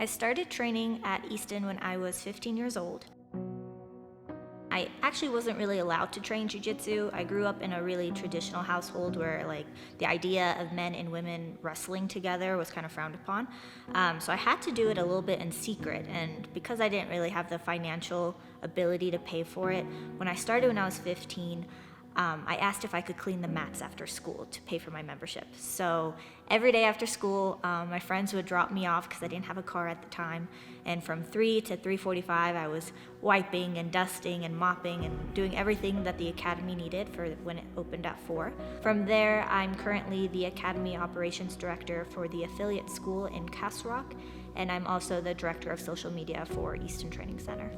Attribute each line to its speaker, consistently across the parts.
Speaker 1: I started training at Easton when I was 15 years old. I actually wasn't really allowed to train jiu-jitsu. I grew up in a really traditional household where the idea of men and women wrestling together was kind of frowned upon. So I had to do it a little bit in secret, and because I didn't really have the financial ability to pay for it, when I started when I was 15, I asked if I could clean the mats after school to pay for my membership. So every day after school, my friends would drop me off because I didn't have a car at the time. And from 3 to 3:45, I was wiping and dusting and mopping and doing everything that the academy needed for when it opened at 4. From there, I'm currently the Academy Operations Director for the affiliate school in Castle Rock, and I'm also the Director of Social Media for Easton Training Center.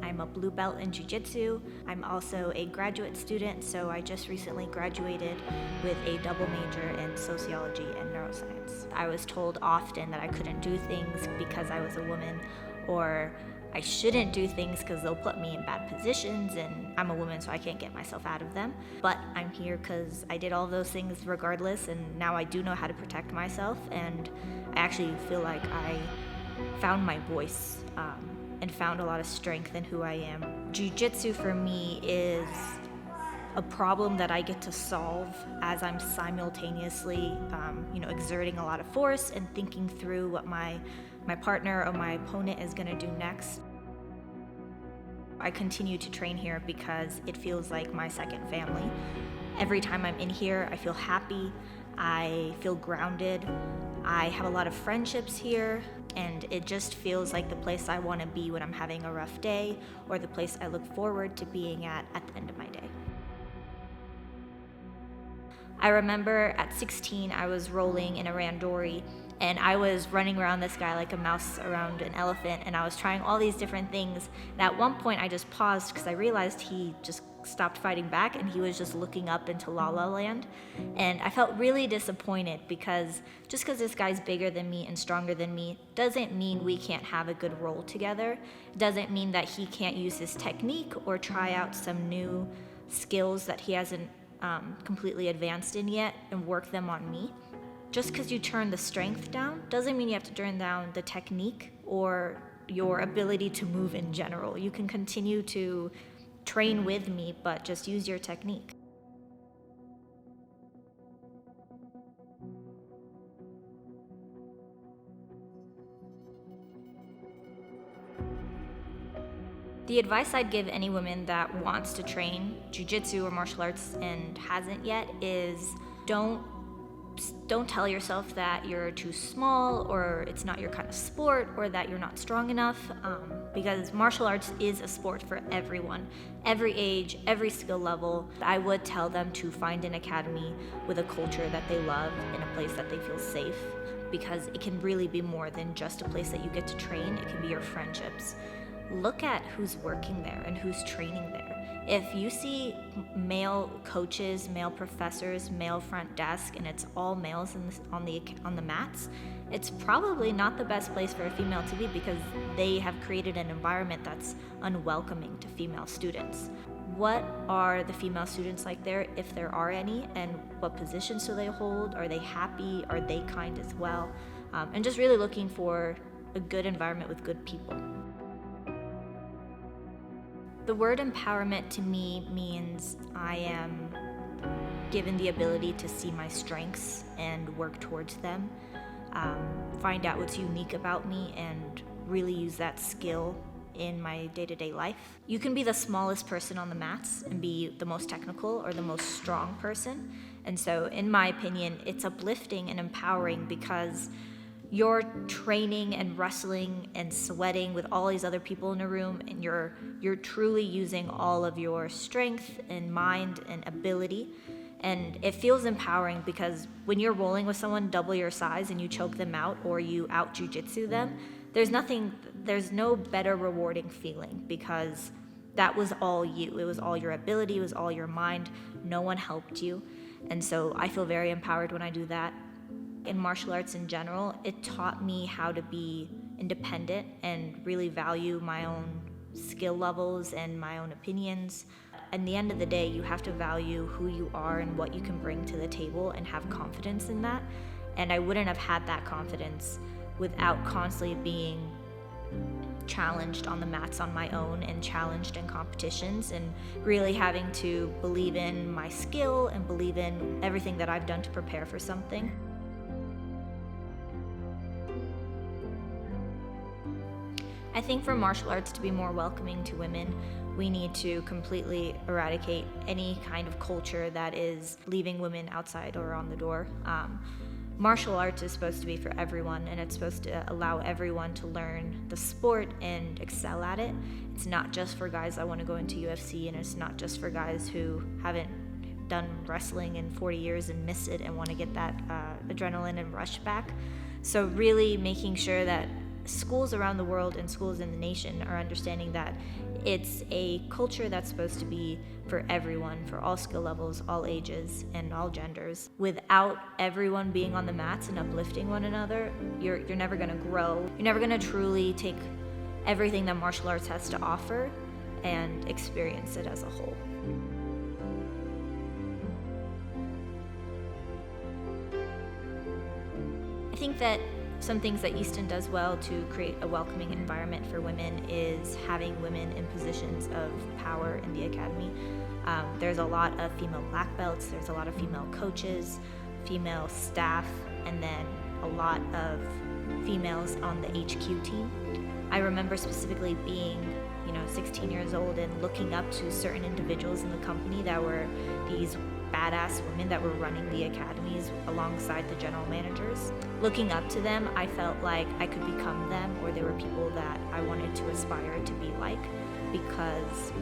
Speaker 1: I'm a blue belt in jiu-jitsu. I'm also a graduate student, so I just recently graduated with a double major in sociology and neuroscience. I was told often that I couldn't do things because I was a woman, or I shouldn't do things because they'll put me in bad positions, and I'm a woman, so I can't get myself out of them. But I'm here because I did all those things regardless, and now I do know how to protect myself, and I actually feel like I found my voice and found a lot of strength in who I am. Jiu-jitsu for me is a problem that I get to solve as I'm simultaneously exerting a lot of force and thinking through what my partner or my opponent is going to do next. I continue to train here because it feels like my second family. Every time I'm in here, I feel happy, I feel grounded, I have a lot of friendships here, and it just feels like the place I want to be when I'm having a rough day, or the place I look forward to being at the end of my day. I remember at 16, I was rolling in a randori, and I was running around this guy like a mouse around an elephant, and I was trying all these different things. And at one point, I just paused because I realized he just stopped fighting back, and he was just looking up into La La Land. And I felt really disappointed because just because this guy's bigger than me and stronger than me doesn't mean we can't have a good roll together. It doesn't mean that he can't use his technique or try out some new skills that he hasn't completely advanced in yet and work them on me. Just because you turn the strength down doesn't mean you have to turn down the technique or your ability to move in general. You can continue to train with me, but just use your technique. The advice I'd give any woman that wants to train jiu-jitsu or martial arts and hasn't yet is don't tell yourself that you're too small or it's not your kind of sport or that you're not strong enough, because martial arts is a sport for everyone, every age, every skill level. I would tell them to find an academy with a culture that they love in a place that they feel safe, because it can really be more than just a place that you get to train. It can be your friendships. Look at who's working there and who's training there. If you see male coaches, male professors, male front desk, and it's all males on the mats, it's probably not the best place for a female to be, because they have created an environment that's unwelcoming to female students. What are the female students like there, if there are any, and what positions do they hold? Are they happy? Are they kind as well? And just really looking for a good environment with good people. The word empowerment to me means I am given the ability to see my strengths and work towards them, find out what's unique about me, and really use that skill in my day-to-day life. You can be the smallest person on the mats and be the most technical or the most strong person. And so, in my opinion, it's uplifting and empowering because you're training and wrestling and sweating with all these other people in a room, and you're truly using all of your strength and mind and ability. And it feels empowering because when you're rolling with someone double your size and you choke them out or you out jiu-jitsu them, there's no better rewarding feeling, because that was all you. It was all your ability, it was all your mind. No one helped you. And so I feel very empowered when I do that. In martial arts in general, it taught me how to be independent and really value my own skill levels and my own opinions. in the end of the day, you have to value who you are and what you can bring to the table and have confidence in that. And I wouldn't have had that confidence without constantly being challenged on the mats on my own and challenged in competitions, and really having to believe in my skill and believe in everything that I've done to prepare for something. I think for martial arts to be more welcoming to women, we need to completely eradicate any kind of culture that is leaving women outside or on the door. Martial arts is supposed to be for everyone, and it's supposed to allow everyone to learn the sport and excel at it. It's not just for guys that want to go into UFC, and it's not just for guys who haven't done wrestling in 40 years and miss it and want to get that adrenaline and rush back. So really making sure that schools around the world and schools in the nation are understanding that it's a culture that's supposed to be for everyone, for all skill levels, all ages, and all genders. Without everyone being on the mats and uplifting one another, you're never going to grow. You're never going to truly take everything that martial arts has to offer and experience it as a whole. I think that some things that Easton does well to create a welcoming environment for women is having women in positions of power in the academy. There's a lot of female black belts, there's a lot of female coaches, female staff, and then a lot of females on the HQ team. I remember specifically being 16 years old and looking up to certain individuals in the company that were these badass women that were running the academies alongside the general managers. Looking up to them, I felt like I could become them, or they were people that I wanted to aspire to be like, because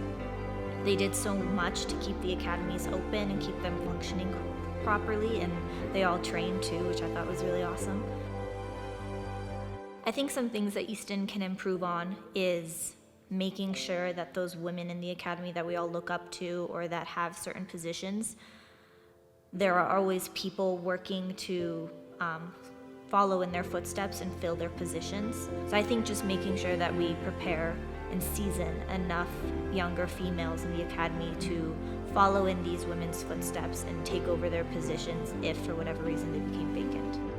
Speaker 1: they did so much to keep the academies open and keep them functioning properly, and they all trained too, which I thought was really awesome. I think some things that Easton can improve on is making sure that those women in the academy that we all look up to or that have certain positions, there are always people working to follow in their footsteps and fill their positions. So I think just making sure that we prepare and season enough younger females in the academy to follow in these women's footsteps and take over their positions if for whatever reason they became vacant.